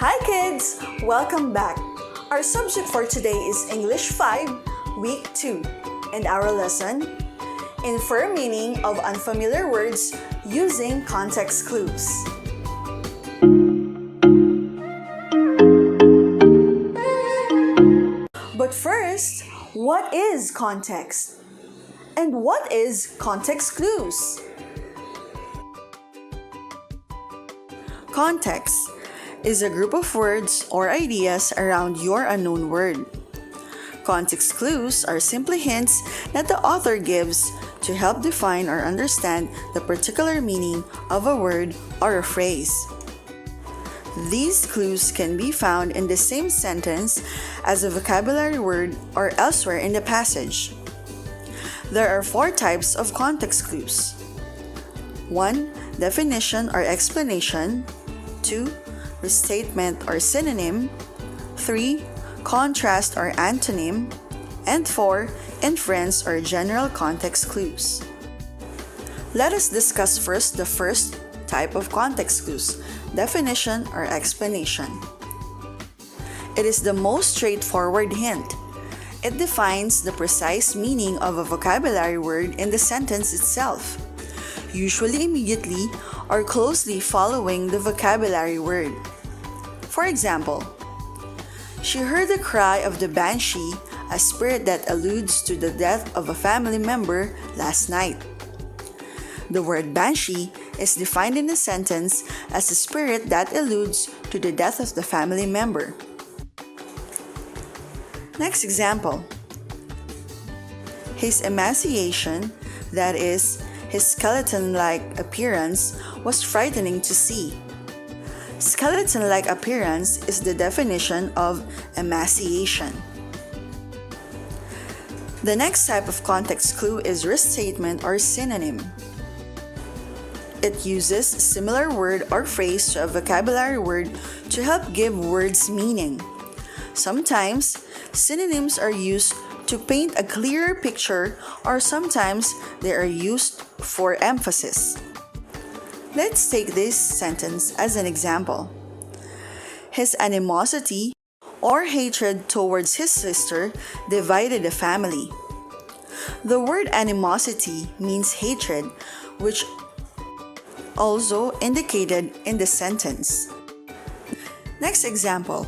Hi kids! Welcome back. Our subject for today is English 5, Week 2, and our lesson, Infer meaning of unfamiliar words using context clues. But first, what is context? And what is context clues? Context is a group of words or ideas around your unknown word. Context clues are simply hints that the author gives to help define or understand the particular meaning of a word or a phrase. These clues can be found in the same sentence as a vocabulary word or elsewhere in the passage. There are 4 types of context clues. 1. Definition or explanation. 2. Restatement or synonym. 3. Contrast or antonym. And 4. Inference or general context clues. Let us discuss first the first type of context clues, definition or explanation. It is the most straightforward hint. It defines the precise meaning of a vocabulary word in the sentence itself, usually immediately or closely following the vocabulary word. For example, she heard the cry of the banshee, a spirit that alludes to the death of a family member last night. The word banshee is defined in the sentence as a spirit that alludes to the death of the family member. Next example. His emaciation, that is, his skeleton-like appearance, was frightening to see. Skeleton-like appearance is the definition of emaciation. The next type of context clue is restatement or synonym. It uses a similar word or phrase to a vocabulary word to help give words meaning. Sometimes, synonyms are used to paint a clearer picture, or sometimes they are used for emphasis. Let's take this sentence as an example. His animosity or hatred towards his sister divided the family. The word animosity means hatred, which also indicated in the sentence. Next example.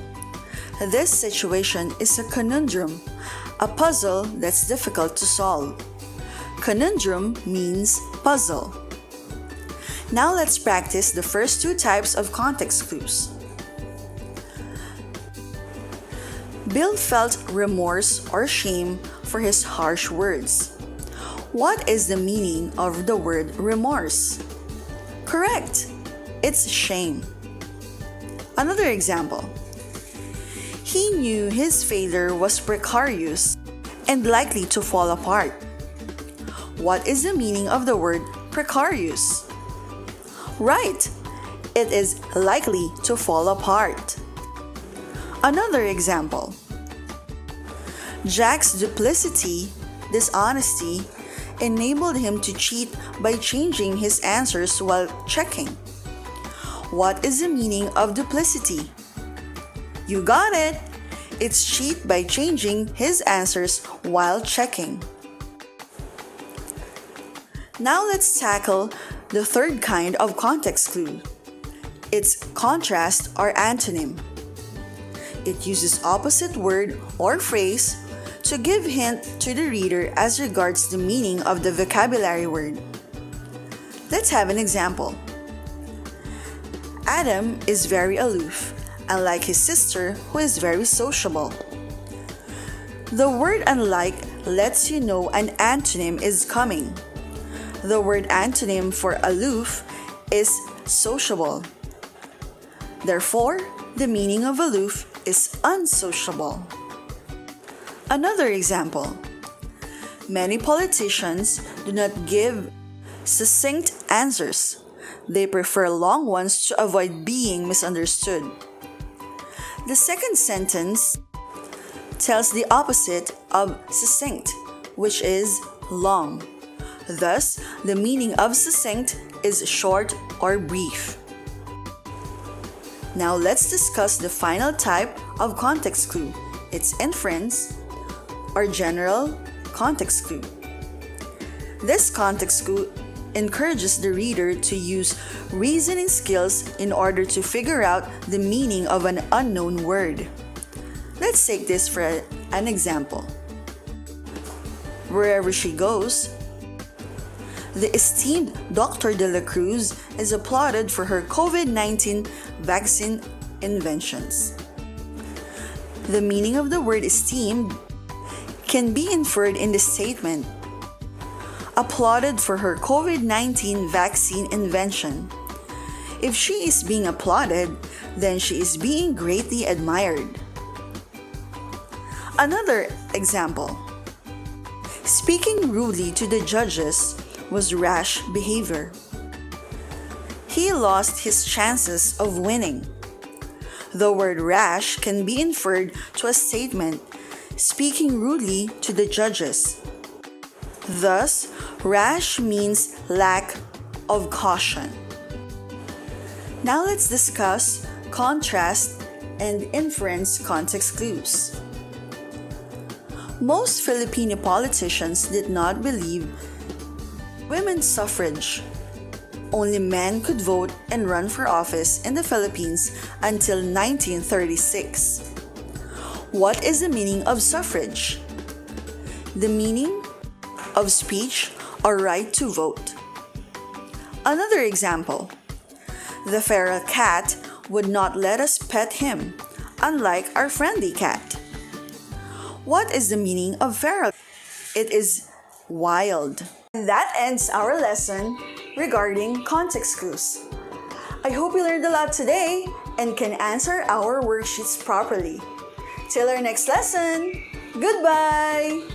This situation is a conundrum, a puzzle that's difficult to solve. Conundrum means puzzle. Now let's practice the first 2 types of context clues. Bill felt remorse or shame for his harsh words. What is the meaning of the word remorse? Correct! It's shame. Another example. He knew his failure was precarious and likely to fall apart. What is the meaning of the word precarious? Right! It is likely to fall apart. Another example. Jack's duplicity, dishonesty, enabled him to cheat by changing his answers while checking. What is the meaning of duplicity? You got it! It's cheat by changing his answers while checking. Now let's tackle the third kind of context clue. It's contrast or antonym. It uses opposite word or phrase to give hint to the reader as regards the meaning of the vocabulary word. Let's have an example. Adam is very aloof, unlike his sister who is very sociable. The word unlike lets you know an antonym is coming. The word antonym for aloof is sociable. Therefore, the meaning of aloof is unsociable. Another example. Many politicians do not give succinct answers. They prefer long ones to avoid being misunderstood. The second sentence tells the opposite of succinct, which is long. Thus, the meaning of succinct is short or brief. Now let's discuss the final type of context clue. It's inference, or general context clue. This context clue encourages the reader to use reasoning skills in order to figure out the meaning of an unknown word. Let's take this for an example. Wherever she goes, the esteemed Dr. De La Cruz is applauded for her COVID-19 vaccine inventions. The meaning of the word esteemed can be inferred in the statement, applauded for her COVID-19 vaccine invention. If she is being applauded, then she is being greatly admired. Another example. Speaking rudely to the judges was rash behavior. He lost his chances of winning. The word rash can be inferred to a statement, speaking rudely to the judges. Thus, rash means lack of caution. Now let's discuss contrast and inference context clues. Most Filipino politicians did not believe women's suffrage. Only men could vote and run for office in the Philippines until 1936. What is the meaning of suffrage? The meaning of speech or right to vote. Another example. The feral cat would not let us pet him, unlike our friendly cat. What is the meaning of feral? It is wild. And that ends our lesson regarding context clues. I hope you learned a lot today and can answer our worksheets properly. Till our next lesson, goodbye!